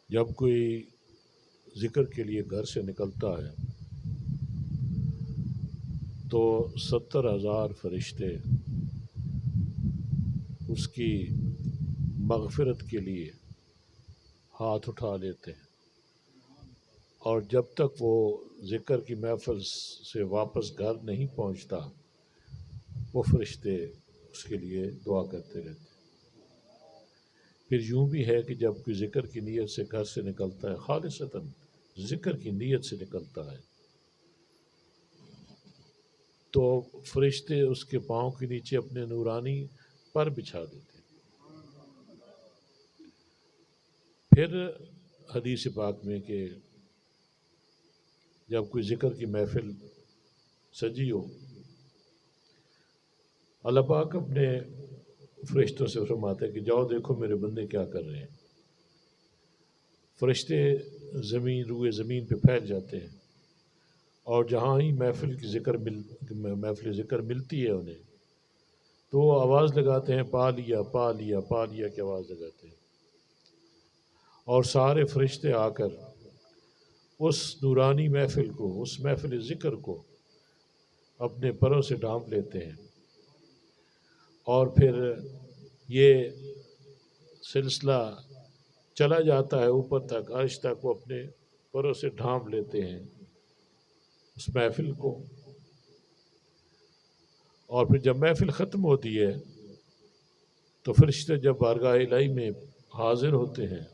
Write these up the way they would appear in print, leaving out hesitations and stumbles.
جب کوئی ذکر کے لیے گھر سے نکلتا ہے تو 70,000 فرشتے اس کی مغفرت کے لیے ہاتھ اٹھا لیتے ہیں، اور جب تک وہ ذکر کی محفل سے واپس گھر نہیں پہنچتا وہ فرشتے اس کے لیے دعا کرتے رہتے ہیں۔ پھر یوں بھی ہے کہ جب کوئی ذکر کی نیت سے گھر سے نکلتا ہے، خالصتاً ذکر کی نیت سے نکلتا ہے، تو فرشتے اس کے پاؤں کے نیچے اپنے نورانی پر بچھا دیتے ہیں۔ پھر حدیث پاک میں کہ جب کوئی ذکر کی محفل سجی ہو، اللہ پاک اپنے فرشتوں سے فرماتے ہیں کہ جاؤ دیکھو میرے بندے کیا کر رہے ہیں۔ فرشتے روئے زمین پہ پھیل جاتے ہیں، اور جہاں ہی محفل ذکر ملتی ہے انہیں، تو وہ آواز لگاتے ہیں، پا لیا پا لیا پا لیا کی آواز لگاتے ہیں، اور سارے فرشتے آ کر اس نورانی محفل کو، اس محفل ذکر کو اپنے پروں سے ڈھانپ لیتے ہیں، اور پھر یہ سلسلہ چلا جاتا ہے اوپر تک، عرش تک، وہ اپنے پروں سے ڈھانپ لیتے ہیں اس محفل کو۔ اور پھر جب محفل ختم ہوتی ہے تو فرشتے جب بارگاہ الہی میں حاضر ہوتے ہیں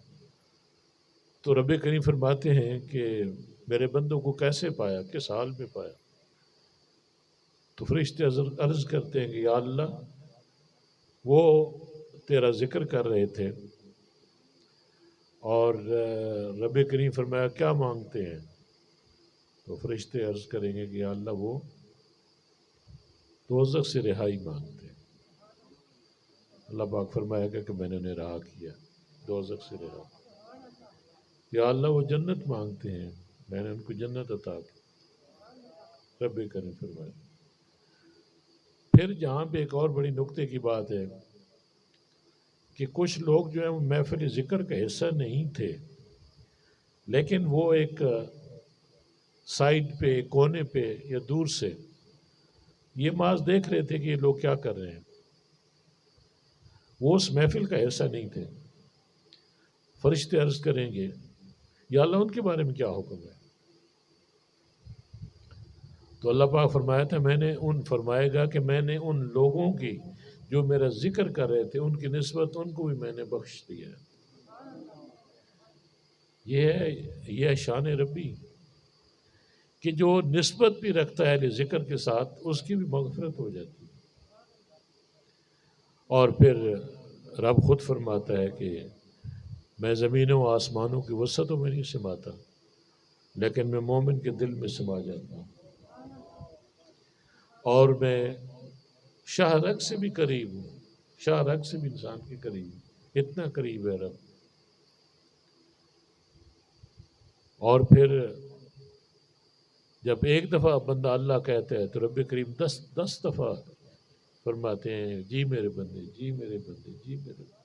تو رب کریم فرماتے ہیں کہ میرے بندوں کو کیسے پایا، کس حال میں پایا؟ تو فرشتے عرض کرتے ہیں کہ یا اللہ وہ تیرا ذکر کر رہے تھے، اور رب کریم فرمایا کیا مانگتے ہیں؟ تو فرشتے عرض کریں گے کہ یا اللہ وہ دوزخ سے رہائی مانگتے ہیں۔ اللہ پاک فرمائے گا کہ میں نے انہیں رہا کیا، دوزخ سے رہا۔ یا اللہ وہ جنت مانگتے ہیں، میں نے ان کو جنت عطا کی، رب کریم فرمائے۔ پھر جہاں پہ ایک اور بڑی نکتے کی بات ہے کہ کچھ لوگ جو ہیں وہ محفل ذکر کا حصہ نہیں تھے، لیکن وہ ایک سائڈ پہ، کونے پہ یا دور سے یہ ماز دیکھ رہے تھے کہ یہ لوگ کیا کر رہے ہیں، وہ اس محفل کا حصہ نہیں تھے۔ فرشتے عرض کریں گے یا اللہ ان کے بارے میں کیا حکم ہے؟ تو اللہ پاک فرمایا تھا فرمائے گا کہ میں نے ان لوگوں کی جو میرا ذکر کر رہے تھے ان کی نسبت ان کو بھی میں نے بخش دیا ہے۔ یہ ہے شان ربی کہ جو نسبت بھی رکھتا ہے ذکر کے ساتھ اس کی بھی مغفرت ہو جاتی ہے۔ اور پھر رب خود فرماتا ہے کہ میں زمینوں و آسمانوں کی وسعتوں میں نہیں سماتا، لیکن میں مومن کے دل میں سما جاتا ہوں، اور میں شاہ رگ سے بھی قریب ہوں، شاہ رگ سے بھی انسان کے قریب ہوں، اتنا قریب ہے رب۔ اور پھر جب ایک دفعہ بندہ اللہ کہتا ہے تو رب کریم دس دفعہ فرماتے ہیں جی میرے بندے، جی میرے بندے، جی میرے بندے۔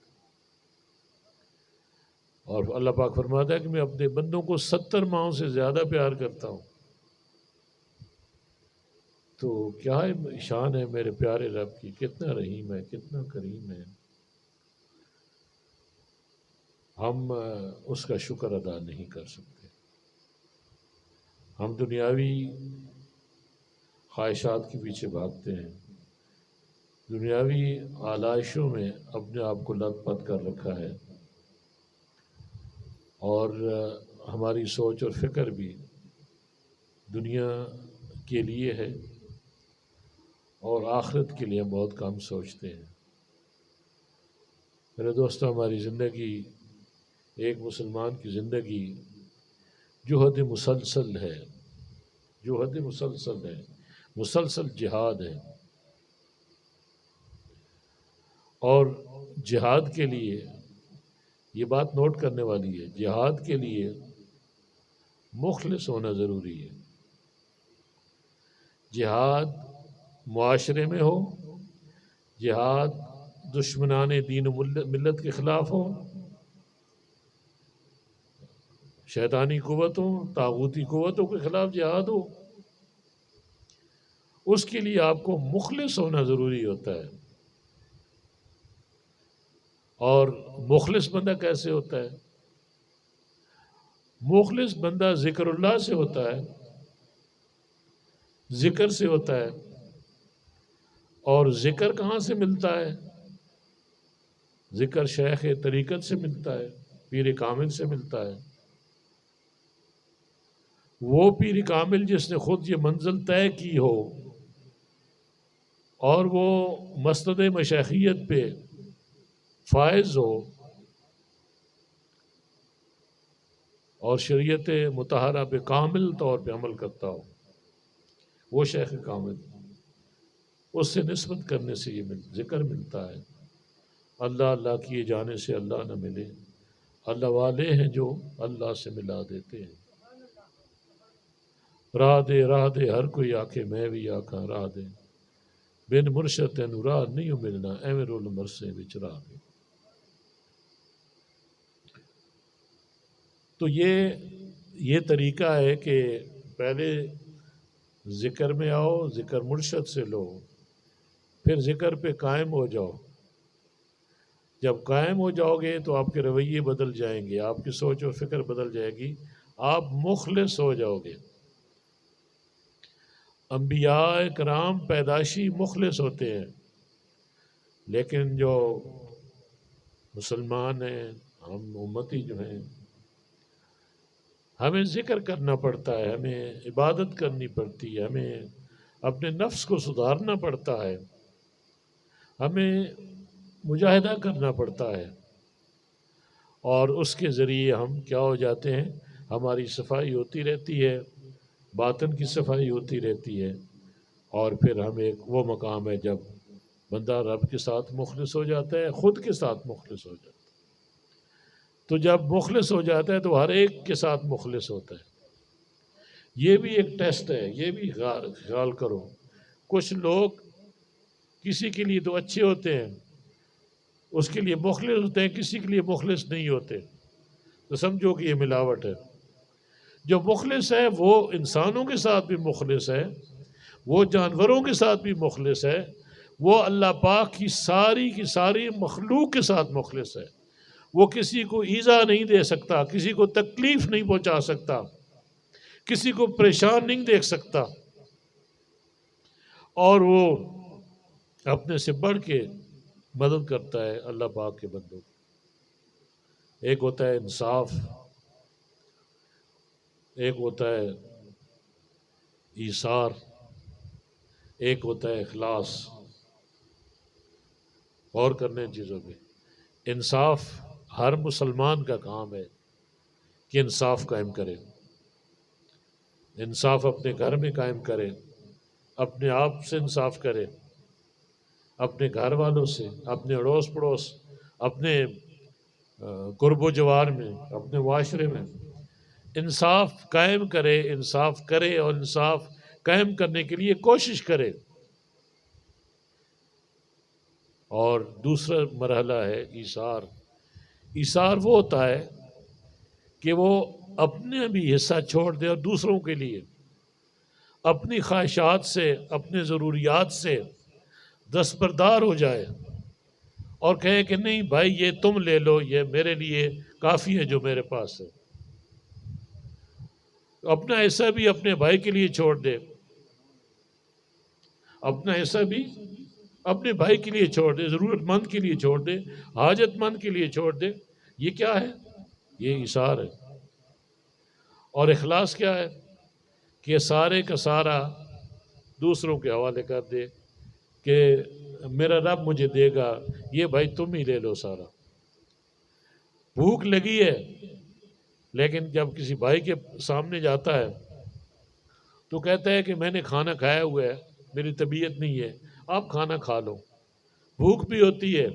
اور اللہ پاک فرماتا ہے کہ میں اپنے بندوں کو 70 ماہوں سے زیادہ پیار کرتا ہوں۔ تو کیا شان ہے میرے پیارے رب کی، کتنا رحیم ہے، کتنا کریم ہے، ہم اس کا شکر ادا نہیں کر سکتے۔ ہم دنیاوی خواہشات کے پیچھے بھاگتے ہیں، دنیاوی آلائشوں میں اپنے آپ کو لت پت کر رکھا ہے، اور ہماری سوچ اور فکر بھی دنیا کے لیے ہے، اور آخرت کے لیے ہم بہت کم سوچتے ہیں۔ میرے دوستو، ہماری زندگی، ایک مسلمان کی زندگی جہد مسلسل ہے، جہد مسلسل ہے، مسلسل جہاد ہے، اور جہاد کے لیے یہ بات نوٹ کرنے والی ہے، جہاد کے لیے مخلص ہونا ضروری ہے۔ جہاد معاشرے میں ہو، جہاد دشمنان دین و ملت کے خلاف ہو، شیطانی قوتوں، طاغوتی قوتوں کے خلاف جہاد ہو، اس کے لیے آپ کو مخلص ہونا ضروری ہوتا ہے۔ اور مخلص بندہ کیسے ہوتا ہے؟ مخلص بندہ ذکر اللہ سے ہوتا ہے، ذکر سے ہوتا ہے۔ اور ذکر کہاں سے ملتا ہے؟ ذکر شیخ طریقت سے ملتا ہے، پیر کامل سے ملتا ہے۔ وہ پیر کامل جس نے خود یہ منزل طے کی ہو اور وہ مسند مشیخیت پہ فائز ہو اور شریعت مطہرہ پہ کامل طور پہ عمل کرتا ہو، وہ شیخ کامل، اس سے نسبت کرنے سے یہ ذکر ملتا ہے۔ اللہ اللہ کیے جانے سے اللہ نہ ملے، اللہ والے ہیں جو اللہ سے ملا دیتے ہیں۔ راہ دے ہر کوئی آکھے میں بھی آکھاں راہ دے، بن مرشد تینوں راہ نہیں ملنا، ایویں رول مرسے وچ راہ دے۔ تو یہ طریقہ ہے کہ پہلے ذکر میں آؤ، ذکر مرشد سے لو، پھر ذکر پہ قائم ہو جاؤ۔ جب قائم ہو جاؤ گے تو آپ کے رویے بدل جائیں گے، آپ کی سوچ و فکر بدل جائے گی، آپ مخلص ہو جاؤ گے۔ انبیاء کرام پیدائشی مخلص ہوتے ہیں، لیکن جو مسلمان ہیں، ہم امتی جو ہیں، ہمیں ذکر کرنا پڑتا ہے، ہمیں عبادت کرنی پڑتی ہے، ہمیں اپنے نفس کو سدھارنا پڑتا ہے، ہمیں مجاہدہ کرنا پڑتا ہے، اور اس کے ذریعے ہم کیا ہو جاتے ہیں، ہماری صفائی ہوتی رہتی ہے، باطن کی صفائی ہوتی رہتی ہے، اور پھر ہم وہ مقام ہے جب بندہ رب کے ساتھ مخلص ہو جاتا ہے، خود کے ساتھ مخلص ہو جاتا ہے۔ تو جب مخلص ہو جاتا ہے تو ہر ایک کے ساتھ مخلص ہوتا ہے۔ یہ بھی ایک ٹیسٹ ہے، یہ بھی خیال کرو۔ کچھ لوگ کسی کے لیے تو اچھے ہوتے ہیں، اس کے لیے مخلص ہوتے ہیں، کسی کے لیے مخلص نہیں ہوتے، تو سمجھو کہ یہ ملاوٹ ہے۔ جو مخلص ہے وہ انسانوں کے ساتھ بھی مخلص ہے، وہ جانوروں کے ساتھ بھی مخلص ہے، وہ اللہ پاک کی ساری مخلوق کے ساتھ مخلص ہے۔ وہ کسی کو ایذا نہیں دے سکتا، کسی کو تکلیف نہیں پہنچا سکتا، کسی کو پریشان نہیں دیکھ سکتا، اور وہ اپنے سے بڑھ کے مدد کرتا ہے اللہ پاک کے بندوں۔ ایک ہوتا ہے انصاف، ایک ہوتا ہے ایثار، ایک ہوتا ہے اخلاص۔ غور کرنے ان چیزوں پہ۔ انصاف ہر مسلمان کا کام ہے کہ انصاف قائم کرے، انصاف اپنے گھر میں قائم کرے، اپنے آپ سے انصاف کرے، اپنے گھر والوں سے، اپنے اڑوس پڑوس، اپنے قرب و جوار میں، اپنے معاشرے میں انصاف قائم کرے، انصاف کرے اور انصاف قائم کرنے کے لیے کوشش کرے۔ اور دوسرا مرحلہ ہے ایثار۔ ایثار وہ ہوتا ہے کہ وہ اپنے بھی حصہ چھوڑ دے اور دوسروں کے لیے اپنی خواہشات سے، اپنے ضروریات سے دستبردار ہو جائے اور کہے کہ نہیں بھائی یہ تم لے لو، یہ میرے لیے کافی ہے جو میرے پاس ہے۔ اپنا حصہ بھی اپنے بھائی کے لیے چھوڑ دے، اپنا حصہ بھی اپنے بھائی کے لیے چھوڑ دے، ضرورت مند کے لیے چھوڑ دے، حاجت مند کے لیے چھوڑ دے۔ یہ کیا ہے؟ یہ ایثار ہے۔ اور اخلاص کیا ہے؟ کہ سارے کا سارا دوسروں کے حوالے کر دے کہ میرا رب مجھے دے گا، یہ بھائی تم ہی لے لو سارا۔ بھوک لگی ہے لیکن جب کسی بھائی کے سامنے جاتا ہے تو کہتا ہے کہ میں نے کھانا کھایا ہوا ہے، میری طبیعت نہیں ہے، آپ کھانا کھا لو۔ بھوک بھی ہوتی ہے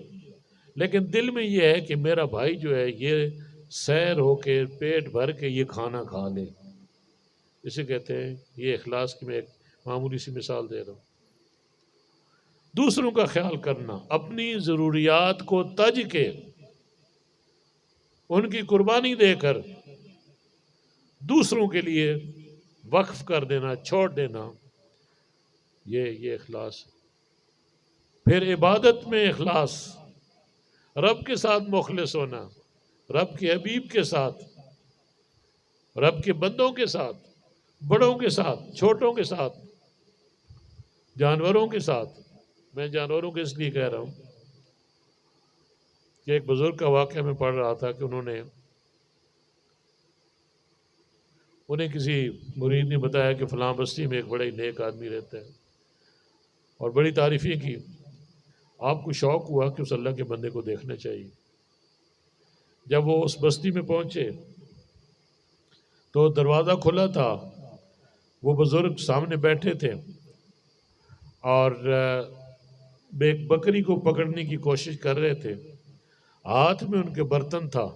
لیکن دل میں یہ ہے کہ میرا بھائی جو ہے یہ سیر ہو کے پیٹ بھر کے یہ کھانا کھا لے۔ اسے کہتے ہیں، یہ اخلاص کی میں ایک معمولی سی مثال دے رہا ہوں۔ دوسروں کا خیال کرنا، اپنی ضروریات کو تج کے، ان کی قربانی دے کر دوسروں کے لیے وقف کر دینا، چھوڑ دینا، یہ اخلاص ہے۔ پھر عبادت میں اخلاص، رب کے ساتھ مخلص ہونا، رب کے حبیب کے ساتھ، رب کے بندوں کے ساتھ، بڑوں کے ساتھ، چھوٹوں کے ساتھ، جانوروں کے ساتھ۔ میں جانوروں کے اس لیے کہہ رہا ہوں کہ ایک بزرگ کا واقعہ میں پڑھ رہا تھا کہ انہیں کسی مرید نے بتایا کہ فلاں بستی میں ایک بڑے نیک آدمی رہتا ہے، اور بڑی تعریفیں کی۔ آپ کو شوق ہوا کہ اس اللہ کے بندے کو دیکھنا چاہیے۔ جب وہ اس بستی میں پہنچے تو دروازہ کھلا تھا، وہ بزرگ سامنے بیٹھے تھے اور ایک بکری کو پکڑنے کی کوشش کر رہے تھے۔ ہاتھ میں ان کے برتن تھا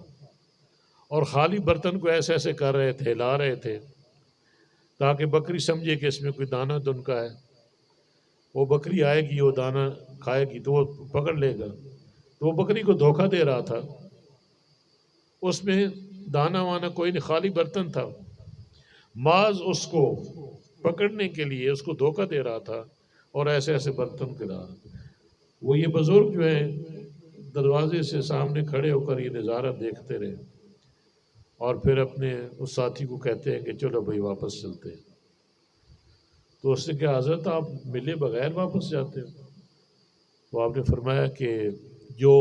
اور خالی برتن کو ایسے ایسے کر رہے تھے، ہلا رہے تھے تاکہ بکری سمجھے کہ اس میں کوئی دانہ تو ان کا ہے۔ وہ بکری آئے گی، وہ دانہ کھائے گی تو وہ پکڑ لے گا، تو وہ بکری کو دھوکہ دے رہا تھا۔ اس میں دانہ وانا کوئی نہیں، خالی برتن تھا، ماز اس کو پکڑنے کے لیے اس کو دھوکہ دے رہا تھا اور ایسے ایسے برتن کرا۔ وہ یہ بزرگ جو ہیں دروازے سے سامنے کھڑے ہو کر یہ نظارہ دیکھتے رہے، اور پھر اپنے اس ساتھی کو کہتے ہیں کہ چلو بھائی واپس چلتے ہیں۔ تو اس نے کہا حضرت آپ ملے بغیر واپس جاتے ہو؟ تو آپ نے فرمایا کہ جو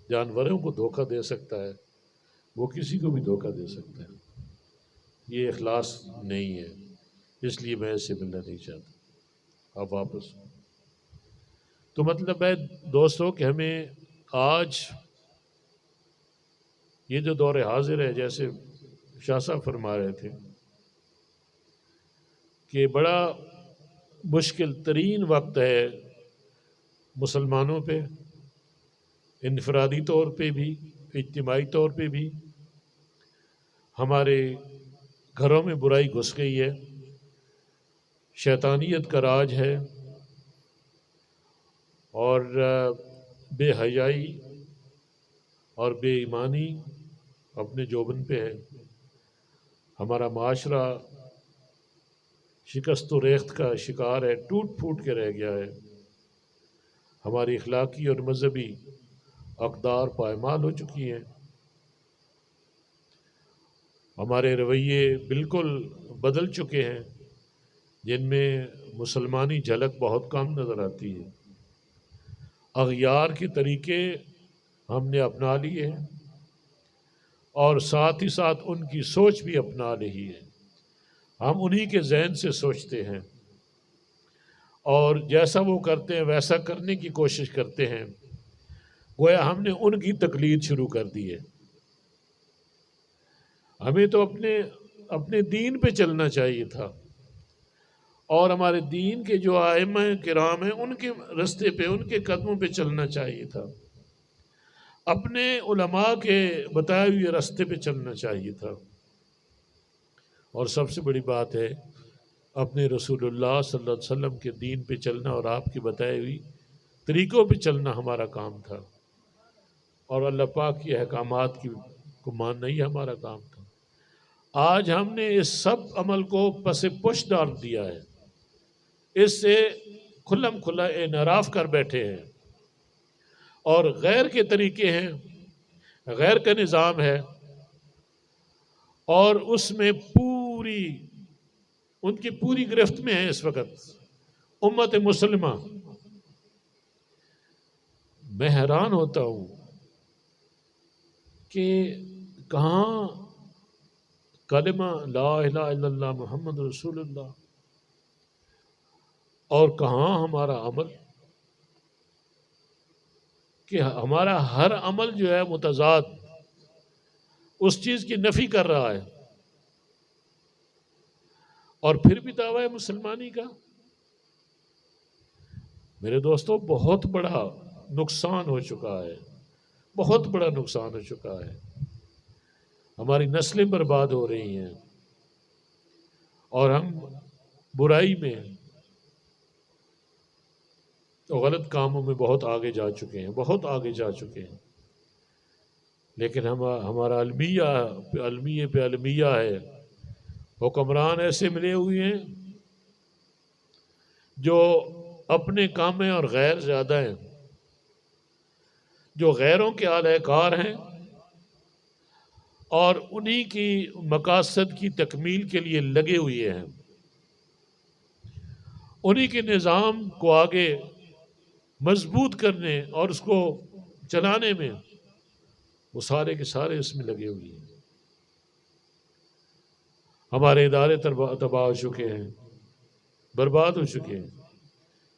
جانوروں کو دھوکہ دے سکتا ہے وہ کسی کو بھی دھوکہ دے سکتا ہے۔ یہ اخلاص نہیں ہے، اس لیے میں اس سے ملنا نہیں چاہتا، آپ واپس۔ تو مطلب ہے دوستوں کہ ہمیں آج یہ جو دور حاضر ہے، جیسے شاہ صاحب فرما رہے تھے کہ بڑا مشکل ترین وقت ہے مسلمانوں پہ، انفرادی طور پہ بھی، اجتماعی طور پہ بھی۔ ہمارے گھروں میں برائی گھس گئی ہے، شیطانیت کا راج ہے، اور بے حیائی اور بے ایمانی اپنے جوبن پہ ہے۔ ہمارا معاشرہ شکست و ریخت کا شکار ہے، ٹوٹ پھوٹ کے رہ گیا ہے۔ ہماری اخلاقی اور مذہبی اقدار پائمال ہو چکی ہیں، ہمارے رویے بالکل بدل چکے ہیں، جن میں مسلمانی جھلک بہت کم نظر آتی ہے۔ اغیار کے طریقے ہم نے اپنا لیے ہیں اور ساتھ ہی ساتھ ان کی سوچ بھی اپنا لی ہے۔ ہم انہی کے ذہن سے سوچتے ہیں اور جیسا وہ کرتے ہیں ویسا کرنے کی کوشش کرتے ہیں، گویا ہم نے ان کی تقلید شروع کر دی ہے۔ ہمیں تو اپنے دین پہ چلنا چاہیے تھا، اور ہمارے دین کے جو ائمہ کرام ہیں ان کے رستے پہ، ان کے قدموں پہ چلنا چاہیے تھا، اپنے علماء کے بتائے ہوئے راستے پہ چلنا چاہیے تھا، اور سب سے بڑی بات ہے اپنے رسول اللہ صلی اللہ علیہ وسلم کے دین پہ چلنا اور آپ کی بتائی ہوئی طریقوں پہ چلنا ہمارا کام تھا، اور اللہ پاک کے احکامات کو ماننا ہی ہمارا کام تھا۔ آج ہم نے اس سب عمل کو پس پش ڈال دیا ہے، اس سے کھلم کھلا انحراف کر بیٹھے ہیں، اور غیر کے طریقے ہیں، غیر کا نظام ہے، اور اس میں ان کی پوری گرفت میں ہے اس وقت امت مسلمہ۔ میں حیران ہوتا ہوں کہ کہاں کلمہ لا الہ الا اللہ محمد رسول اللہ، اور کہاں ہمارا عمل، کہ ہمارا ہر عمل جو ہے متضاد اس چیز کی نفی کر رہا ہے، اور پھر بھی دعویٰ ہے مسلمانی کا۔ میرے دوستو بہت بڑا نقصان ہو چکا ہے، بہت بڑا نقصان ہو چکا ہے، ہماری نسلیں برباد ہو رہی ہیں، اور ہم برائی میں تو غلط کاموں میں بہت آگے جا چکے ہیں، بہت آگے جا چکے ہیں۔ لیکن ہمارا المیہ پہ المیہ ہے. حکمران ایسے ملے ہوئے ہیں جو اپنے کام میں اور غیر زیادہ ہیں، جو غیروں کے اعلی کار ہیں اور انہی کی مقاصد کی تکمیل کے لیے لگے ہوئے ہیں. انہی کے نظام کو آگے مضبوط کرنے اور اس کو چلانے میں وہ سارے کے سارے اس میں لگے ہوئے ہیں. ہمارے ادارے تباہ ہو چکے ہیں، برباد ہو چکے ہیں.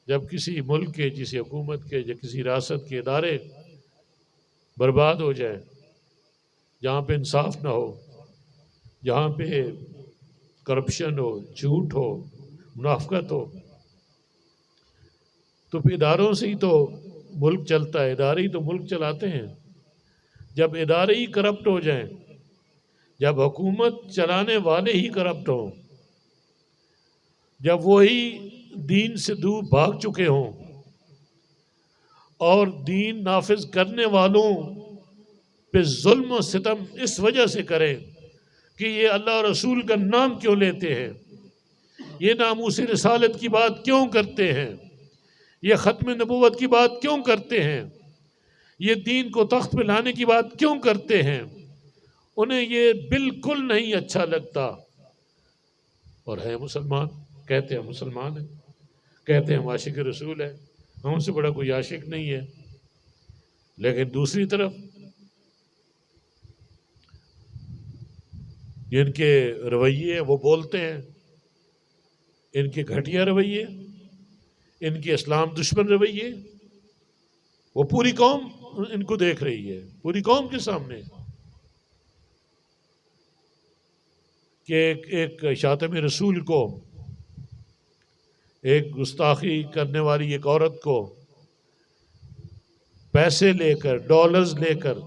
جب کسی ملک کے، کسی حکومت کے یا کسی ریاست کے ادارے برباد ہو جائیں، جہاں پہ انصاف نہ ہو، جہاں پہ کرپشن ہو، جھوٹ ہو، منافقت ہو، تو پھر اداروں سے ہی تو ملک چلتا ہے، ادارے ہی تو ملک چلاتے ہیں. جب ادارے ہی کرپٹ ہو جائیں، جب حکومت چلانے والے ہی کرپٹ ہوں، جب وہی دین سے دور بھاگ چکے ہوں اور دین نافذ کرنے والوں پہ ظلم و ستم اس وجہ سے کریں کہ یہ اللہ اور رسول کا نام کیوں لیتے ہیں، یہ ناموس رسالت کی بات کیوں کرتے ہیں، یہ ختم نبوت کی بات کیوں کرتے ہیں، یہ دین کو تخت پہ لانے کی بات کیوں کرتے ہیں، انہیں یہ بالکل نہیں اچھا لگتا. اور ہے مسلمان، کہتے ہیں مسلمان ہیں، کہتے ہیں ہم عاشق رسول ہیں، ہم سے بڑا کوئی عاشق نہیں ہے. لیکن دوسری طرف ان کے رویے وہ بولتے ہیں، ان کے گھٹیا رویے، ان کے اسلام دشمن رویے، وہ پوری قوم ان کو دیکھ رہی ہے، پوری قوم کے سامنے کہ ایک شاتم رسول کو، ایک گستاخی کرنے والی ایک عورت کو پیسے لے کر، ڈالرز لے کر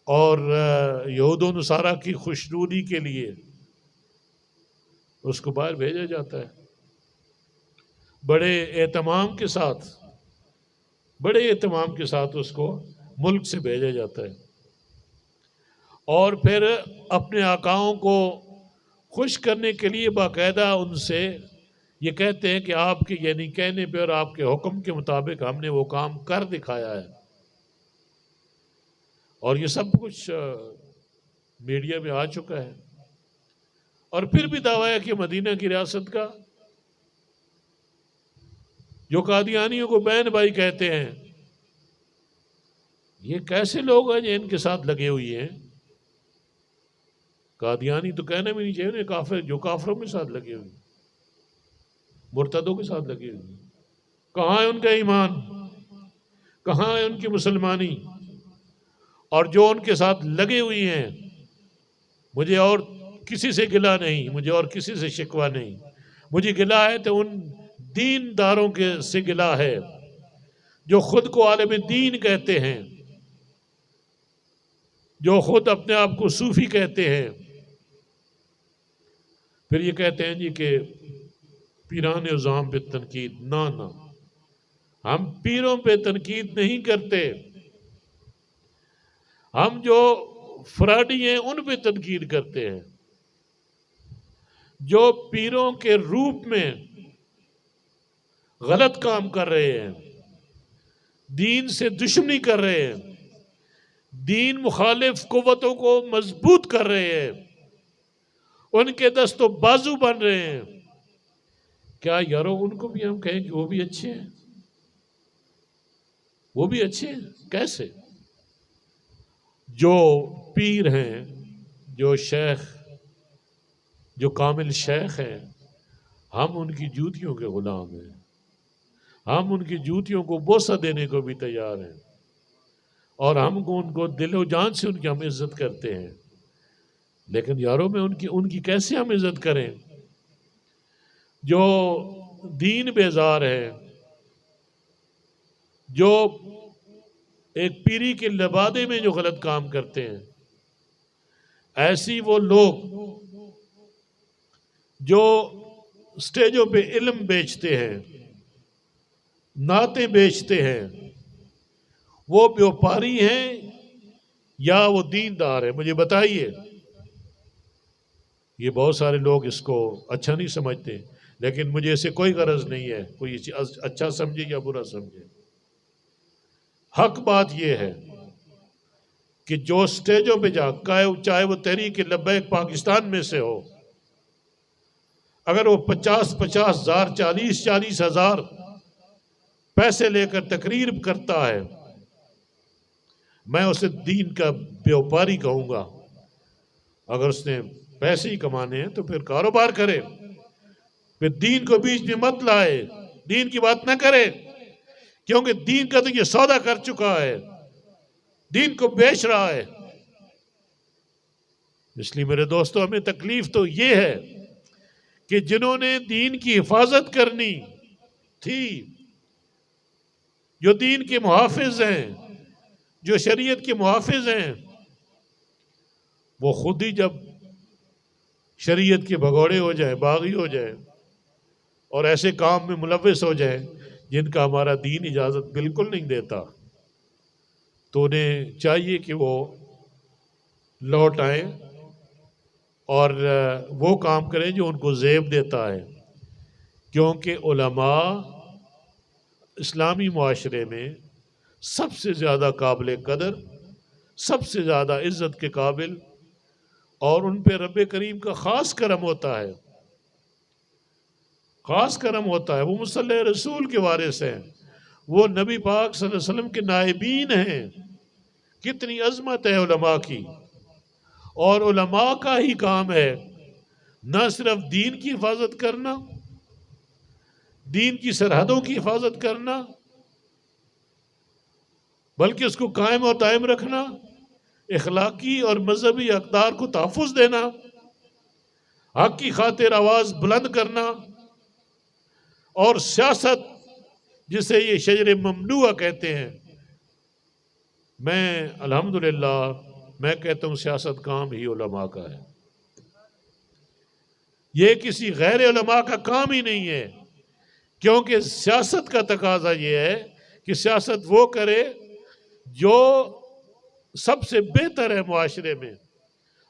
اور یہود و نصارہ کی خوشنودی کے لیے اس کو باہر بھیجا جاتا ہے. بڑے اہتمام کے ساتھ اس کو ملک سے بھیجا جاتا ہے، اور پھر اپنے آقاؤں کو خوش کرنے کے لیے باقاعدہ ان سے یہ کہتے ہیں کہ آپ کے یعنی کہنے پہ اور آپ کے حکم کے مطابق ہم نے وہ کام کر دکھایا ہے. اور یہ سب کچھ میڈیا میں آ چکا ہے. اور پھر بھی دعویٰ ہے کہ مدینہ کی ریاست کا جو قادیانیوں کو بہن بھائی کہتے ہیں، یہ کیسے لوگ ہیں جو ان کے ساتھ لگے ہوئے ہیں؟ قادیانی تو کہنا بھی نہیں چاہیے انہیں کافر، جو کافروں کے ساتھ لگے ہوئے، مرتدوں کے ساتھ لگے ہوئے. کہاں ہے ان کا ایمان؟ کہاں ہے ان کی مسلمانی؟ اور جو ان کے ساتھ لگے ہوئی ہیں، مجھے اور کسی سے گلہ نہیں، مجھے اور کسی سے شکوہ نہیں. مجھے گلہ ہے تو ان دین داروں کے سے گلہ ہے جو خود کو عالم دین کہتے ہیں، جو خود اپنے آپ کو صوفی کہتے ہیں. پھر یہ کہتے ہیں جی کہ پیران عظام پہ تنقید. نہ، ہم پیروں پہ تنقید نہیں کرتے، ہم جو فراڈی ہیں ان پہ تنقید کرتے ہیں، جو پیروں کے روپ میں غلط کام کر رہے ہیں، دین سے دشمنی کر رہے ہیں، دین مخالف قوتوں کو مضبوط کر رہے ہیں، ان کے دست و بازو بن رہے ہیں. کیا یارو ان کو بھی ہم کہیں کہ وہ بھی اچھے ہیں؟ وہ بھی اچھے ہیں کیسے؟ جو پیر ہیں، جو شیخ، جو کامل شیخ ہیں، ہم ان کی جوتیوں کے غلام ہیں، ہم ان کی جوتیوں کو بوسہ دینے کو بھی تیار ہیں، اور ہم ان کو دل و جان سے ان کی ہم عزت کرتے ہیں. لیکن یاروں میں ان کی کیسے ہم عزت کریں جو دین بیزار ہے، جو ایک پیری کے لبادے میں جو غلط کام کرتے ہیں. ایسی وہ لوگ جو سٹیجوں پہ علم بیچتے ہیں، نعتیں بیچتے ہیں، وہ بیوپاری ہیں یا وہ دیندار ہے؟ مجھے بتائیے۔ یہ بہت سارے لوگ اس کو اچھا نہیں سمجھتے، لیکن مجھے اسے کوئی غرض نہیں ہے کوئی اچھا سمجھے یا برا سمجھے۔ حق بات یہ ہے کہ جو سٹیجوں پہ جا چاہے وہ تحریک لبیک پاکستان میں سے ہو، اگر وہ 50,000 40,000 پیسے لے کر تقریر کرتا ہے، میں اسے دین کا بیوپاری کہوں گا۔ اگر اس نے پیسے ہی کمانے ہیں تو پھر کاروبار کرے، پھر دین کو بیچ میں مت لائے، دین کی بات نہ کرے، کیونکہ دین کا تو یہ سودا کر چکا ہے، دین کو بیچ رہا ہے۔ اس لیے میرے دوستو، ہمیں تکلیف تو یہ ہے کہ جنہوں نے دین کی حفاظت کرنی تھی، جو دین کے محافظ ہیں، جو شریعت کے محافظ ہیں، وہ خود ہی جب شریعت کے بھگوڑے ہو جائیں، باغی ہو جائیں، اور ایسے کام میں ملوث ہو جائیں جن کا ہمارا دین اجازت بالکل نہیں دیتا، تو انہیں چاہیے کہ وہ لوٹ آئیں اور وہ کام کریں جو ان کو زیب دیتا ہے، کیونکہ علماء اسلامی معاشرے میں سب سے زیادہ قابل قدر، سب سے زیادہ عزت کے قابل، اور ان پہ رب کریم کا خاص کرم ہوتا ہے، خاص کرم ہوتا ہے۔ وہ مصلی رسول کے وارث ہیں، وہ نبی پاک صلی اللہ علیہ وسلم کے نائبین ہیں۔ کتنی عظمت ہے علماء کی، اور علماء کا ہی کام ہے نہ صرف دین کی حفاظت کرنا، دین کی سرحدوں کی حفاظت کرنا، بلکہ اس کو قائم اور دائم رکھنا، اخلاقی اور مذہبی اقدار کو تحفظ دینا، حق کی خاطر آواز بلند کرنا، اور سیاست جسے یہ شجر ممنوعہ کہتے ہیں، میں الحمدللہ میں کہتا ہوں سیاست کام ہی علماء کا ہے، یہ کسی غیر علماء کا کام ہی نہیں ہے، کیونکہ سیاست کا تقاضا یہ ہے کہ سیاست وہ کرے جو سب سے بہتر ہے معاشرے میں،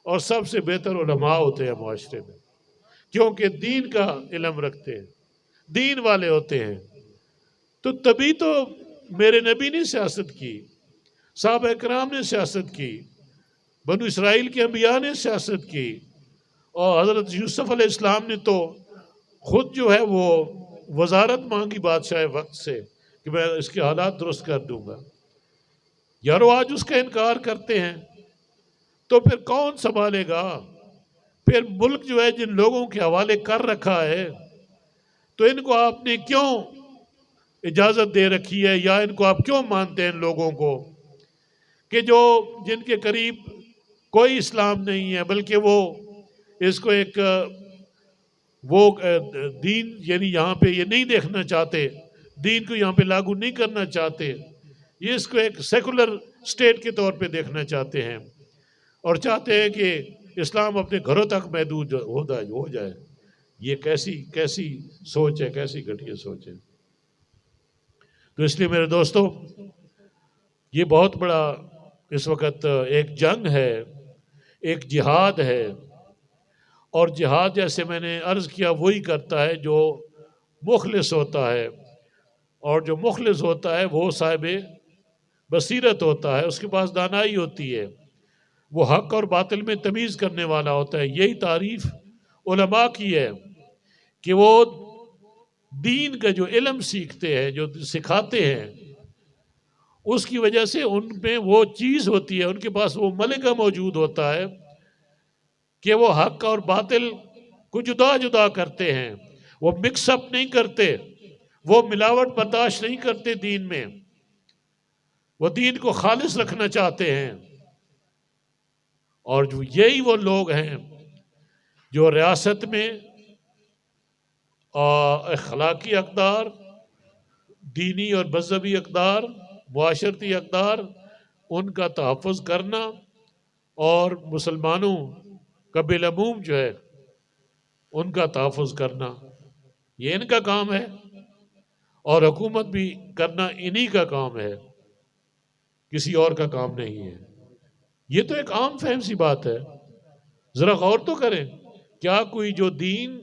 اور سب سے بہتر علماء ہوتے ہیں معاشرے میں، کیونکہ دین کا علم رکھتے ہیں، دین والے ہوتے ہیں۔ تو تبھی تو میرے نبی نے سیاست کی، صحابہ کرام نے سیاست کی، بنو اسرائیل کے انبیاء نے سیاست کی، اور حضرت یوسف علیہ السلام نے تو خود جو ہے وہ وزارت مانگی بادشاہ وقت سے کہ میں اس کے حالات درست کر دوں گا۔ یارو آج اس کا انکار کرتے ہیں تو پھر کون سنبھالے گا؟ پھر ملک جو ہے جن لوگوں کے حوالے کر رکھا ہے، تو ان کو آپ نے کیوں اجازت دے رکھی ہے، یا ان کو آپ کیوں مانتے ہیں ان لوگوں کو کہ جن کے قریب کوئی اسلام نہیں ہے، بلکہ وہ اس کو ایک وہ دین یعنی یہاں پہ یہ نہیں دیکھنا چاہتے، دین کو یہاں پہ لاگو نہیں کرنا چاہتے، یہ اس کو ایک سیکولر اسٹیٹ کے طور پہ دیکھنا چاہتے ہیں، اور چاہتے ہیں کہ اسلام اپنے گھروں تک محدود ہو جائے۔ یہ کیسی سوچ ہے، کیسی گھٹیا سوچ ہے۔ تو اس لیے میرے دوستو، یہ بہت بڑا اس وقت ایک جنگ ہے، ایک جہاد ہے، اور جہاد جیسے میں نے عرض کیا وہی کرتا ہے جو مخلص ہوتا ہے، اور جو مخلص ہوتا ہے وہ صاحب بصیرت ہوتا ہے، اس کے پاس دانائی ہوتی ہے، وہ حق اور باطل میں تمیز کرنے والا ہوتا ہے۔ یہی تعریف علماء کی ہے کہ وہ دین کا جو علم سیکھتے ہیں، جو سکھاتے ہیں، اس کی وجہ سے ان میں وہ چیز ہوتی ہے، ان کے پاس وہ ملکہ موجود ہوتا ہے کہ وہ حق اور باطل کو جدا جدا کرتے ہیں، وہ مکس اپ نہیں کرتے، وہ ملاوٹ برداشت نہیں کرتے دین میں، وہ دین کو خالص رکھنا چاہتے ہیں۔ اور یہی وہ لوگ ہیں جو ریاست میں اخلاقی اقدار، دینی اور مذہبی اقدار، معاشرتی اقدار، ان کا تحفظ کرنا، اور مسلمانوں کا بالعموم جو ہے ان کا تحفظ کرنا، یہ ان کا کام ہے، اور حکومت بھی کرنا انہی کا کام ہے، کسی اور کا کام نہیں ہے۔ یہ تو ایک عام فہم سی بات ہے. ذرا غور تو کریں، کیا کوئی جو دین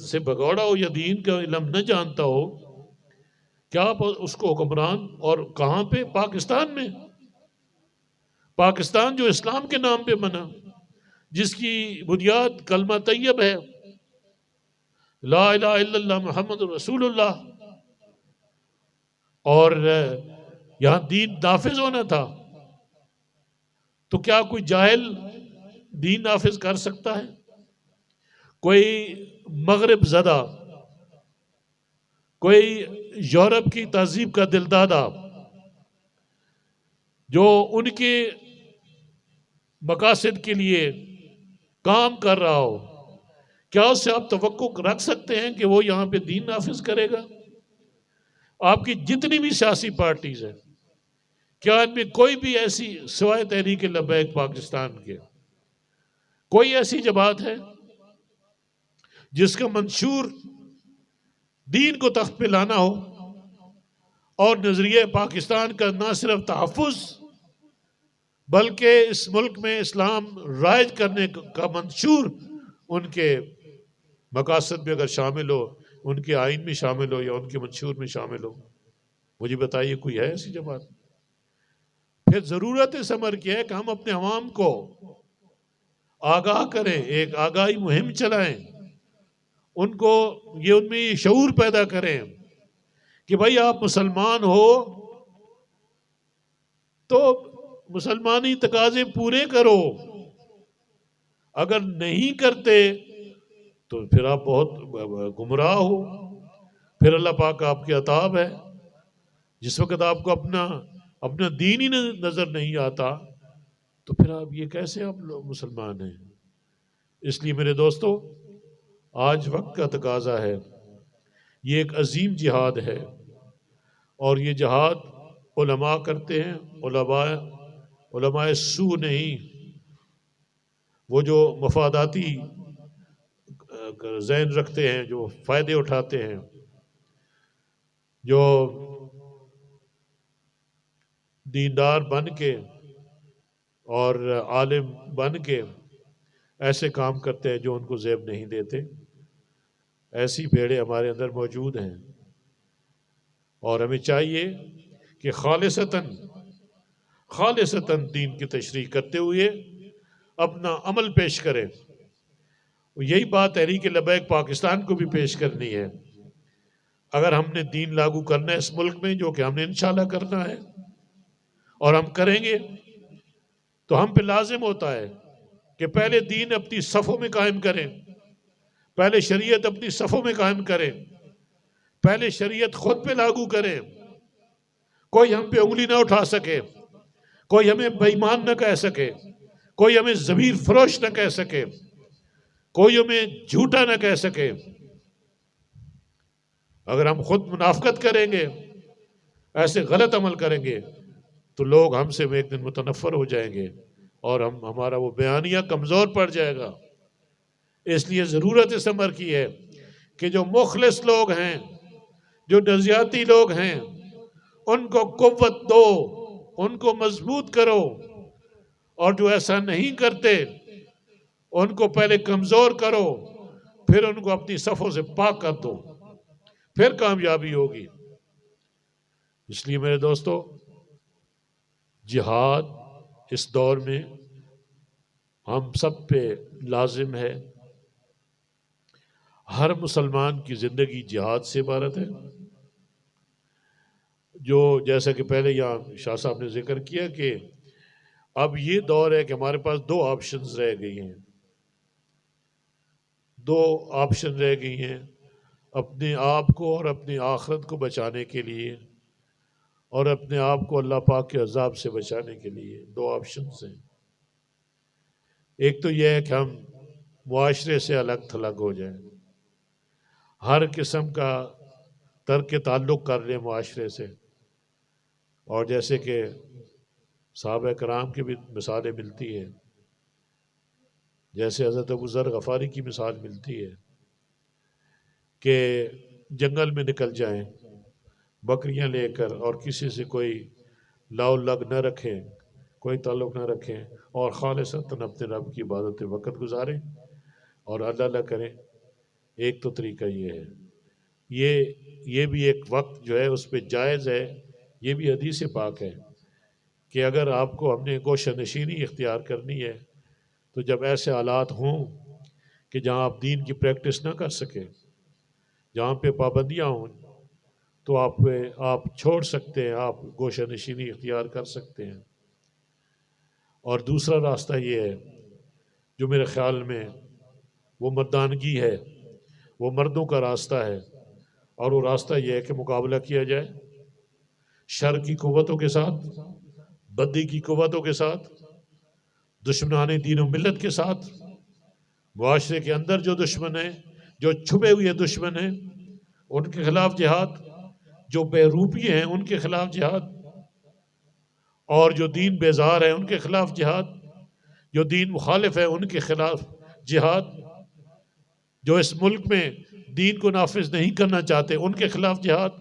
سے بھگوڑا ہو یا دین کا علم نہ جانتا ہو، کیا آپ اس کو حکمران؟ اور کہاں پہ؟ پاکستان میں. پاکستان جو اسلام کے نام پہ بنا، جس کی بنیاد کلمہ طیب ہے، لا الہ الا اللہ محمد رسول اللہ، اور یہاں دین نافذ ہونا تھا، تو کیا کوئی جاہل دین نافذ کر سکتا ہے؟ کوئی مغرب زدہ، کوئی یورپ کی تہذیب کا دل دادا جو ان کے مقاصد کے لیے کام کر رہا ہو، کیا اس سے آپ توقع رکھ سکتے ہیں کہ وہ یہاں پہ دین نافذ کرے گا؟ آپ کی جتنی بھی سیاسی پارٹیز ہیں، کیا ان میں کوئی بھی ایسی، سوائے تحریک لبیک پاکستان کے، کوئی ایسی جماعت ہے جس کا منشور دین کو تخت پہ لانا ہو اور نظریہ پاکستان کا نہ صرف تحفظ بلکہ اس ملک میں اسلام رائج کرنے کا منشور ان کے مقاصد میں اگر شامل ہو، ان کے آئین میں شامل ہو یا ان کے منشور میں شامل ہو؟ مجھے بتائیے کوئی ہے ایسی جماعت؟ پھر ضرورت اس امر کی ہے کہ ہم اپنے عوام کو آگاہ کریں، ایک آگاہی مہم چلائیں، ان کو ان میں یہ شعور پیدا کریں کہ بھائی آپ مسلمان ہو تو مسلمانی تقاضے پورے کرو، اگر نہیں کرتے تو پھر آپ بہت گمراہ ہو. پھر اللہ پاک آپ کے عطاب ہے. جس وقت آپ کو اپنا دین ہی نظر نہیں آتا تو پھر آپ یہ کیسے آپ لوگ مسلمان ہیں؟ اس لیے میرے دوستو، آج وقت کا تقاضا ہے، یہ ایک عظیم جہاد ہے، اور یہ جہاد علماء کرتے ہیں. علماء سو نہیں، وہ جو مفاداتی ذہن رکھتے ہیں، جو فائدے اٹھاتے ہیں، جو دیندار بن کے اور عالم بن کے ایسے کام کرتے ہیں جو ان کو زیب نہیں دیتے. ایسی بھیڑیں ہمارے اندر موجود ہیں، اور ہمیں چاہیے کہ خالصتاً دین کی تشریح کرتے ہوئے اپنا عمل پیش کریں. یہی بات تحریک لبیک پاکستان کو بھی پیش کرنی ہے. اگر ہم نے دین لاگو کرنا ہے اس ملک میں، جو کہ ہم نے انشاءاللہ کرنا ہے اور ہم کریں گے، تو ہم پہ لازم ہوتا ہے کہ پہلے دین اپنی صفوں میں قائم کریں، پہلے شریعت اپنی صفوں میں قائم کریں، پہلے شریعت خود پہ لاگو کریں. کوئی ہم پہ انگلی نہ اٹھا سکے، کوئی ہمیں بے ایمان نہ کہہ سکے، کوئی ہمیں ضمیر فروش نہ کہہ سکے، کوئی ہمیں جھوٹا نہ کہہ سکے. اگر ہم خود منافقت کریں گے، ایسے غلط عمل کریں گے، تو لوگ ہم سے ایک دن متنفر ہو جائیں گے اور ہمارا وہ بیانیہ کمزور پڑ جائے گا. اس لیے ضرورت اس امر کی ہے کہ جو مخلص لوگ ہیں، جو نظریاتی لوگ ہیں، ان کو قوت دو، ان کو مضبوط کرو، اور جو ایسا نہیں کرتے ان کو پہلے کمزور کرو، پھر ان کو اپنی صفوں سے پاک کر دو، پھر کامیابی ہوگی. اس لیے میرے دوستو، جہاد اس دور میں ہم سب پہ لازم ہے. ہر مسلمان کی زندگی جہاد سے عبارت ہے. جو جیسا کہ پہلے یہاں شاہ صاحب نے ذکر کیا کہ اب یہ دور ہے کہ ہمارے پاس دو آپشنز رہ گئی ہیں، دو آپشن رہ گئی ہیں اپنے آپ کو اور اپنی آخرت کو بچانے کے لیے، اور اپنے آپ کو اللہ پاک کے عذاب سے بچانے کے لیے. دو آپشنز ہیں. ایک تو یہ ہے کہ ہم معاشرے سے الگ تھلگ ہو جائیں، ہر قسم کا ترک تعلق کر لیں معاشرے سے. اور جیسے کہ صحابہ کرام کی بھی مثالیں ملتی ہیں، جیسے حضرت ابو ذر غفاری کی مثال ملتی ہے کہ جنگل میں نکل جائیں بکریاں لے کر، اور کسی سے کوئی لاؤ لگ نہ رکھیں، کوئی تعلق نہ رکھیں اور خالصتاً اپنے رب کی عبادت وقت گزاریں اور اللہ اللہ کریں۔ ایک تو طریقہ یہ ہے، یہ بھی ایک وقت جو ہے اس پہ جائز ہے، یہ بھی حدیث پاک ہے کہ اگر آپ کو اپنے گوشہ نشینی اختیار کرنی ہے تو جب ایسے حالات ہوں کہ جہاں آپ دین کی پریکٹس نہ کر سکیں، جہاں پہ پابندیاں ہوں، تو آپ چھوڑ سکتے ہیں، آپ گوشہ نشینی اختیار کر سکتے ہیں۔ اور دوسرا راستہ یہ ہے جو میرے خیال میں وہ مردانگی ہے، وہ مردوں کا راستہ ہے، اور وہ راستہ یہ ہے کہ مقابلہ کیا جائے شر کی قوتوں کے ساتھ، بدی کی قوتوں کے ساتھ، دشمنان دین و ملت کے ساتھ، معاشرے کے اندر جو دشمن ہیں، جو چھپے ہوئے دشمن ہیں، ان کے خلاف جہاد، جو بے روپی ہیں ان کے خلاف جہاد، اور جو دین بیزار ہیں ان کے خلاف جہاد، جو دین مخالف ہے ان کے خلاف جہاد، جو اس ملک میں دین کو نافذ نہیں کرنا چاہتے ان کے خلاف جہاد،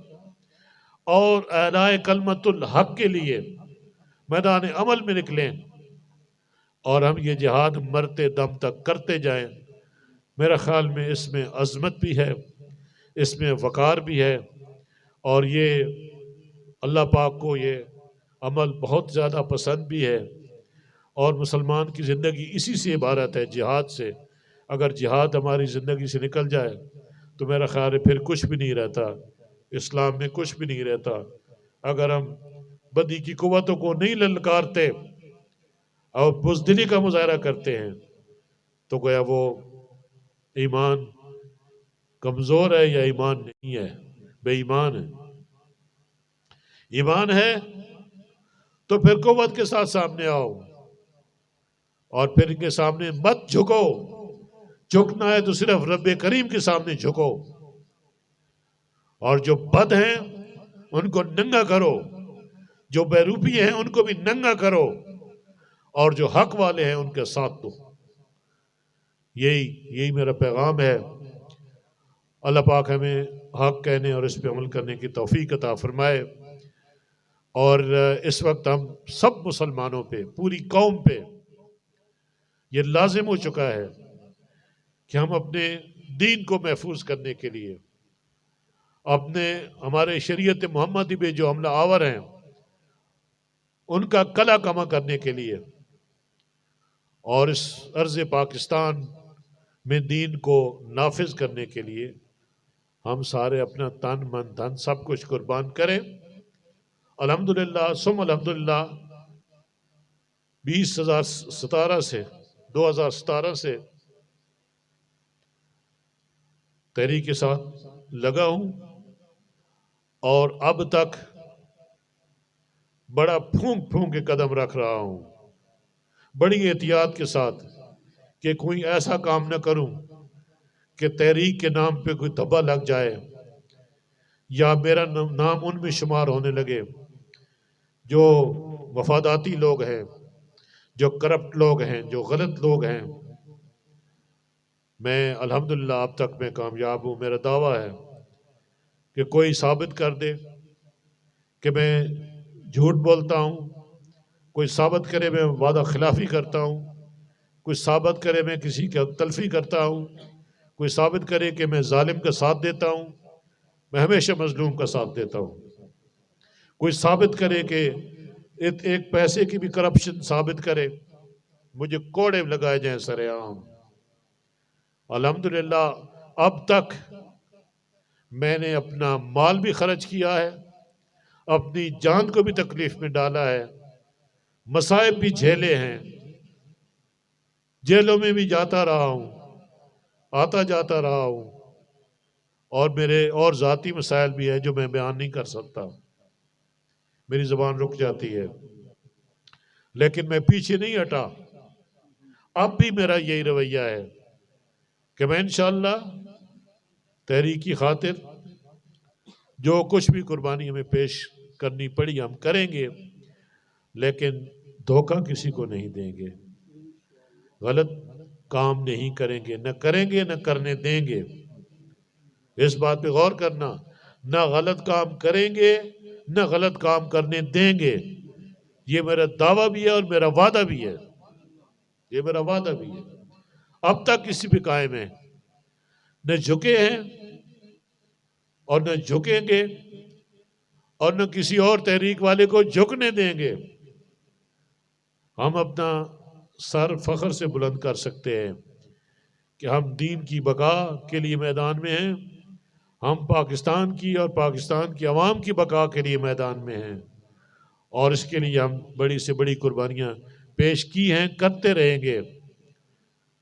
اور اعلاء کلمت الحق کے لیے میدان عمل میں نکلیں اور ہم یہ جہاد مرتے دم تک کرتے جائیں۔ میرا خیال میں اس میں عظمت بھی ہے، اس میں وقار بھی ہے، اور یہ اللہ پاک کو یہ عمل بہت زیادہ پسند بھی ہے، اور مسلمان کی زندگی اسی سے عبارت ہے، جہاد سے۔ اگر جہاد ہماری زندگی سے نکل جائے تو میرا خیال ہے پھر کچھ بھی نہیں رہتا، اسلام میں کچھ بھی نہیں رہتا۔ اگر ہم بدی کی قوتوں کو نہیں للکارتے اور بزدلی کا مظاہرہ کرتے ہیں تو گویا وہ ایمان کمزور ہے یا ایمان نہیں ہے، بے ایمان ہے۔ ایمان ہے تو پھر قوت کے ساتھ سامنے آؤ، اور پھر ان کے سامنے مت جھکو، جھکنا ہے تو صرف رب کریم کے سامنے جھکو، اور جو بد ہیں ان کو ننگا کرو، جو بیروپی ہیں ان کو بھی ننگا کرو، اور جو حق والے ہیں ان کے ساتھ دو۔ یہی میرا پیغام ہے۔ اللہ پاک ہمیں حق کہنے اور اس پہ عمل کرنے کی توفیق عطا فرمائے، اور اس وقت ہم سب مسلمانوں پہ، پوری قوم پہ یہ لازم ہو چکا ہے کہ ہم اپنے دین کو محفوظ کرنے کے لیے، ہمارے شریعت محمدی پہ جو حملہ آور ہیں ان کا کلا کما کرنے کے لیے، اور اس ارض پاکستان میں دین کو نافذ کرنے کے لیے ہم سارے اپنا تن من دھن سب کچھ قربان کریں۔ الحمدللہ ثم الحمدللہ 2017 سے تحریک کے ساتھ لگا ہوں، اور اب تک بڑا پھونک پھونک کے قدم رکھ رہا ہوں، بڑی احتیاط کے ساتھ، کہ کوئی ایسا کام نہ کروں کہ تحریک کے نام پہ کوئی دھبا لگ جائے یا میرا نام ان میں شمار ہونے لگے جو مفاداتی لوگ ہیں، جو کرپٹ لوگ ہیں، جو غلط لوگ ہیں۔ میں الحمدللہ اب تک میں کامیاب ہوں۔ میرا دعویٰ ہے کہ کوئی ثابت کر دے کہ میں جھوٹ بولتا ہوں، کوئی ثابت کرے میں وعدہ خلافی کرتا ہوں، کوئی ثابت کرے میں کسی کی حق تلفی کرتا ہوں، کوئی ثابت کرے کہ میں ظالم کا ساتھ دیتا ہوں، میں ہمیشہ مظلوم کا ساتھ دیتا ہوں، کوئی ثابت کرے کہ ایک پیسے کی بھی کرپشن ثابت کرے، مجھے کوڑے لگائے جائیں سر عام۔ الحمدللہ اب تک میں نے اپنا مال بھی خرچ کیا ہے، اپنی جان کو بھی تکلیف میں ڈالا ہے، مصائب بھی جھیلے ہیں، جیلوں میں بھی جاتا رہا ہوں، آتا جاتا رہا ہوں، اور میرے اور ذاتی مسائل بھی ہیں جو میں بیان نہیں کر سکتا، میری زبان رک جاتی ہے، لیکن میں پیچھے نہیں ہٹا۔ اب بھی میرا یہی رویہ ہے کہ میں انشاءاللہ تحریک کی خاطر جو کچھ بھی قربانی ہمیں پیش کرنی پڑی ہم کریں گے، لیکن دھوکہ کسی کو نہیں دیں گے، غلط کام نہیں کریں گے، نہ کریں گے نہ کرنے دیں گے۔ اس بات پہ غور کرنا، نہ غلط کام کریں گے نہ غلط کام کرنے دیں گے۔ یہ میرا دعویٰ بھی ہے اور میرا وعدہ بھی ہے، یہ میرا وعدہ بھی ہے، اب تک کسی پہ قائم ہے، نہ جھکے ہیں اور نہ جھکیں گے اور نہ کسی اور تحریک والے کو جھکنے دیں گے۔ ہم اپنا سر فخر سے بلند کر سکتے ہیں کہ ہم دین کی بقا کے لیے میدان میں ہیں، ہم پاکستان کی اور پاکستان کی عوام کی بقا کے لیے میدان میں ہیں، اور اس کے لیے ہم بڑی سے بڑی قربانیاں پیش کی ہیں، کرتے رہیں گے،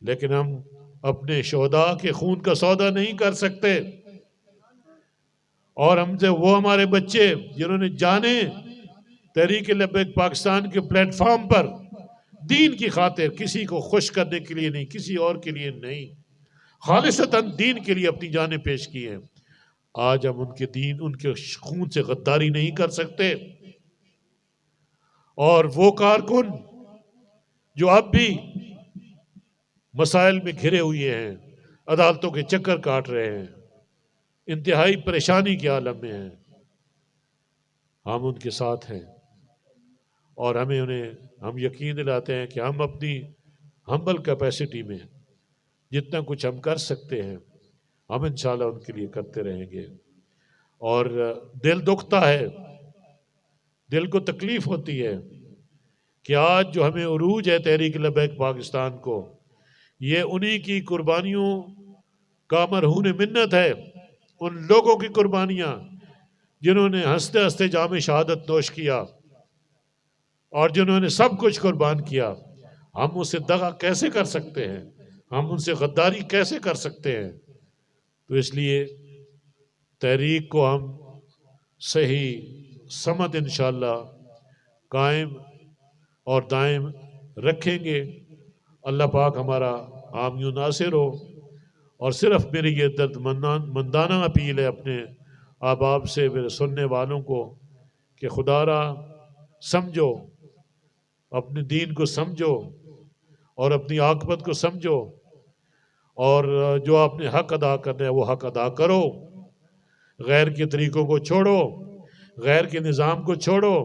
لیکن ہم اپنے شہداء کے خون کا سودا نہیں کر سکتے، اور ہم سے وہ ہمارے بچے جنہوں نے جانے تحریک لبیک پاکستان کے پلیٹ فارم پر دین کی خاطر، کسی کو خوش کرنے کے لیے نہیں، کسی اور کے لیے نہیں، خالصتاً دین کے لیے اپنی جانیں پیش کی ہیں، آج ہم ان کے دین، ان کے خون سے غداری نہیں کر سکتے۔ اور وہ کارکن جو اب بھی مسائل میں گھرے ہوئے ہیں، عدالتوں کے چکر کاٹ رہے ہیں، انتہائی پریشانی کے عالم میں ہیں، ہم ان کے ساتھ ہیں، اور ہم یقین دلاتے ہیں کہ ہم اپنی ہمبل کیپیسٹی میں جتنا کچھ ہم کر سکتے ہیں ہم انشاءاللہ ان کے لیے کرتے رہیں گے۔ اور دل دکھتا ہے، دل کو تکلیف ہوتی ہے کہ آج جو ہمیں عروج ہے تحریک لبیک پاکستان کو، یہ انہی کی قربانیوں کا مرہون منت ہے، ان لوگوں کی قربانیاں جنہوں نے ہنستے ہنستے جام شہادت نوش کیا اور جنہوں نے سب کچھ قربان کیا، ہم اسے دغا کیسے کر سکتے ہیں، ہم ان سے غداری کیسے کر سکتے ہیں؟ تو اس لیے تحریک کو ہم صحیح سمت انشاءاللہ قائم اور دائم رکھیں گے۔ اللہ پاک ہمارا حامی و ناصر ہو۔ اور صرف میری یہ درد مندانہ اپیل ہے اپنے احباب سے، میرے سننے والوں کو، کہ خدا را سمجھو، اپنے دین کو سمجھو اور اپنی عاقبت کو سمجھو، اور جو آپ نے حق ادا کرنا ہے وہ حق ادا کرو، غیر کے طریقوں کو چھوڑو، غیر کے نظام کو چھوڑو،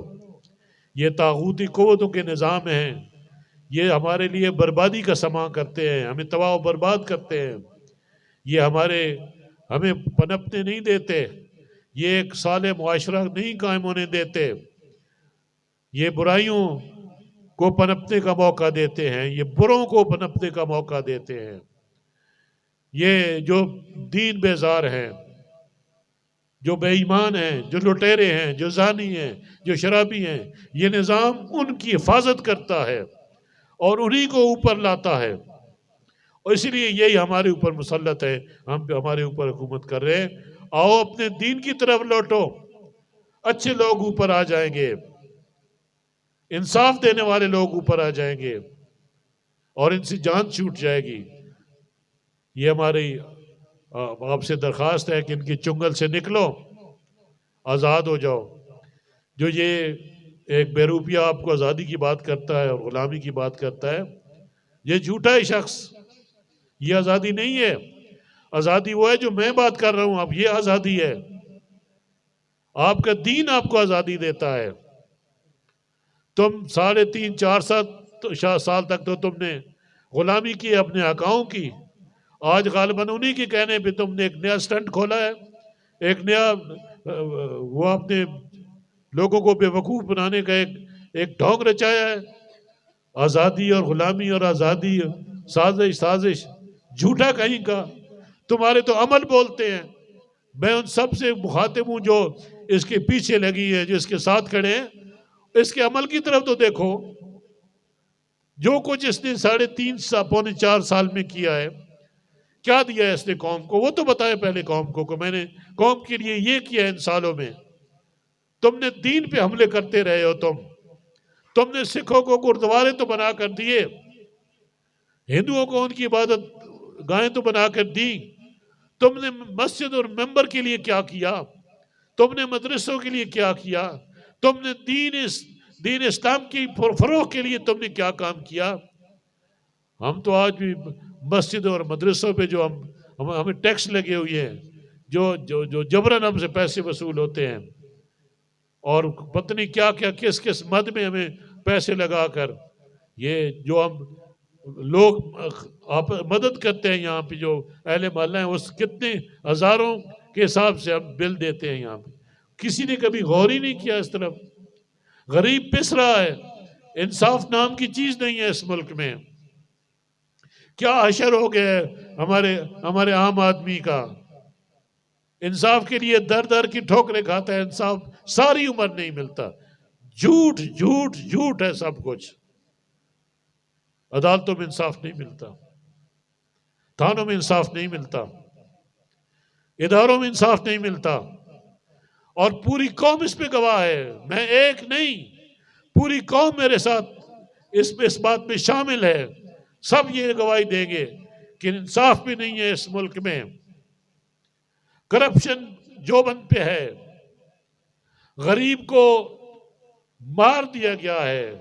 یہ طاغوتی قوتوں کے نظام ہیں، یہ ہمارے لیے بربادی کا سماں کرتے ہیں، ہمیں تباہ و برباد کرتے ہیں، یہ ہمیں پنپنے نہیں دیتے، یہ ایک صالح معاشرہ نہیں قائم ہونے دیتے، یہ برائیوں کو پنپنے کا موقع دیتے ہیں، یہ بروں کو پنپنے کا موقع دیتے ہیں، یہ جو دین بیزار ہیں، جو بے ایمان ہیں، جو لٹیرے ہیں، جو زانی ہیں، جو شرابی ہیں، یہ نظام ان کی حفاظت کرتا ہے اور انہی کو اوپر لاتا ہے، اور اسی لیے یہی ہمارے اوپر مسلط ہے، ہمارے اوپر حکومت کر رہے ہیں۔ آؤ اپنے دین کی طرف لوٹو، اچھے لوگ اوپر آ جائیں گے، انصاف دینے والے لوگ اوپر آ جائیں گے اور ان سے جان چھوٹ جائے گی۔ یہ ہماری آپ سے درخواست ہے کہ ان کی چنگل سے نکلو، آزاد ہو جاؤ۔ جو یہ ایک بیروپیہ آپ کو آزادی کی بات کرتا ہے اور غلامی کی بات کرتا ہے، یہ جھوٹا ہے شخص، یہ آزادی نہیں ہے۔ آزادی وہ ہے جو میں بات کر رہا ہوں، اب یہ آزادی ہے، آپ کا دین آپ کو آزادی دیتا ہے۔ تم 3.5-4 سال تک تو تم نے غلامی کی، اپنے آقاؤں کی، آج غالباً انہی کے کہنے پہ تم نے ایک نیا سٹنٹ کھولا ہے، ایک نیا وہ اپنے لوگوں کو بے وقوف بنانے کا ایک ڈھونگ رچایا ہے۔ آزادی اور غلامی اور آزادی، سازش جھوٹا کہیں کا، تمہارے تو عمل بولتے ہیں۔ میں ان سب سے مخاطب ہوں جو اس کے پیچھے لگی ہے، جو اس کے ساتھ کھڑے ہیں، اس کے عمل کی طرف تو دیکھو۔ جو کچھ اس نے 3.5-4 سال میں کیا ہے، کیا دیا ہے اس نے قوم کو، وہ تو بتائے پہلے قوم کو کہ میں نے قوم کے لیے یہ کیا ہے ان سالوں میں۔ تم نے دین پہ حملے کرتے رہے ہو، تم نے سکھوں کو گردوارے تو بنا کر دیے، ہندوؤں کو ان کی عبادت گاہیں تو بنا کر دی، تم نے مسجد اور ممبر کے لیے کیا کیا، تم نے مدرسوں کے لیے کیا کیا، تم نے دین اسلام کی فروغ کے لیے تم نے کیا کام کیا۔ ہم تو آج بھی مسجد اور مدرسوں پہ جو ہمیں ٹیکس لگے ہوئے ہیں، جو جبراً ہم سے پیسے وصول ہوتے ہیں، اور پتہ نہیں کیا کیا کس مد میں ہمیں پیسے لگا کر، یہ جو ہم لوگ آپ مدد کرتے ہیں یہاں پہ جو اہل محلہ ہیں، اس کتنے ہزاروں کے حساب سے ہم بل دیتے ہیں یہاں پہ، کسی نے کبھی غور ہی نہیں کیا اس طرف. غریب پس رہا ہے، انصاف نام کی چیز نہیں ہے اس ملک میں. کیا حشر ہو گیا ہے ہمارے عام آدمی کا، انصاف کے لیے در در کی ٹھوکریں کھاتا ہے، انصاف ساری عمر نہیں ملتا. جھوٹ جھوٹ جھوٹ ہے سب کچھ. عدالتوں میں انصاف نہیں ملتا، تھانوں میں انصاف نہیں ملتا، اداروں میں انصاف نہیں ملتا، اور پوری قوم اس پہ گواہ ہے. میں ایک نہیں، پوری قوم میرے ساتھ اس بات میں شامل ہے. سب یہ گواہی دیں گے کہ انصاف بھی نہیں ہے اس ملک میں. کرپشن جو بند پہ ہے، غریب کو مار دیا گیا ہے،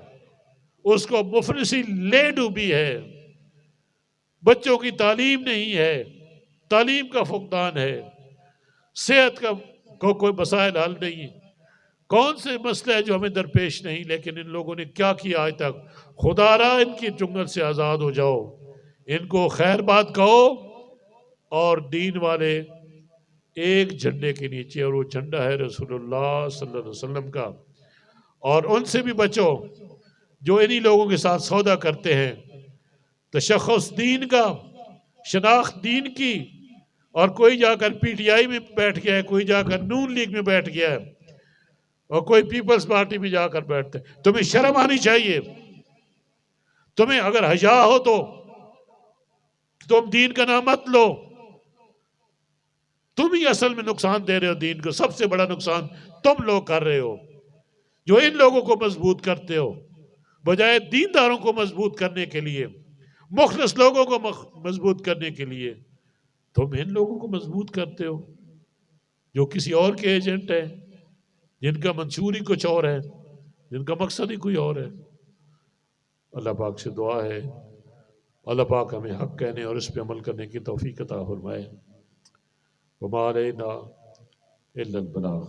اس کو مفلسی لے ڈوبی ہے، بچوں کی تعلیم نہیں ہے، تعلیم کا فقدان ہے، صحت کا کوئی مسائل حل نہیں. کون سے مسئلے ہیں جو ہمیں درپیش نہیں، لیکن ان لوگوں نے کیا کیا آج تک. خدا را ان کی چنگل سے آزاد ہو جاؤ، ان کو خیر بات کہو، اور دین والے ایک جھنڈے کے نیچے، اور وہ جھنڈا ہے رسول اللہ صلی اللہ علیہ وسلم کا. اور ان سے بھی بچو جو انہی لوگوں کے ساتھ سودا کرتے ہیں. تشخص دین کا، شناخت دین کی، اور کوئی جا کر پی ٹی آئی میں بیٹھ گیا ہے، کوئی جا کر نون لیگ میں بیٹھ گیا ہے، اور کوئی پیپلز پارٹی میں جا کر بیٹھتے. تمہیں شرم آنی چاہیے. تمہیں اگر حیا ہو تو تم دین کا نام مت لو. تم ہی اصل میں نقصان دے رہے ہو دین کو. سب سے بڑا نقصان تم لوگ کر رہے ہو جو ان لوگوں کو مضبوط کرتے ہو، بجائے دینداروں کو مضبوط کرنے کے لیے، مخلص لوگوں کو مضبوط کرنے کے لیے. تم ان لوگوں کو مضبوط کرتے ہو جو کسی اور کے ایجنٹ ہیں، جن کا منشور ہی کچھ اور ہے، جن کا مقصد ہی کوئی اور ہے. اللہ پاک سے دعا ہے، اللہ پاک ہمیں حق کہنے اور اس پہ عمل کرنے کی توفیق عطا فرمائے. وما علینا الا البلاغ.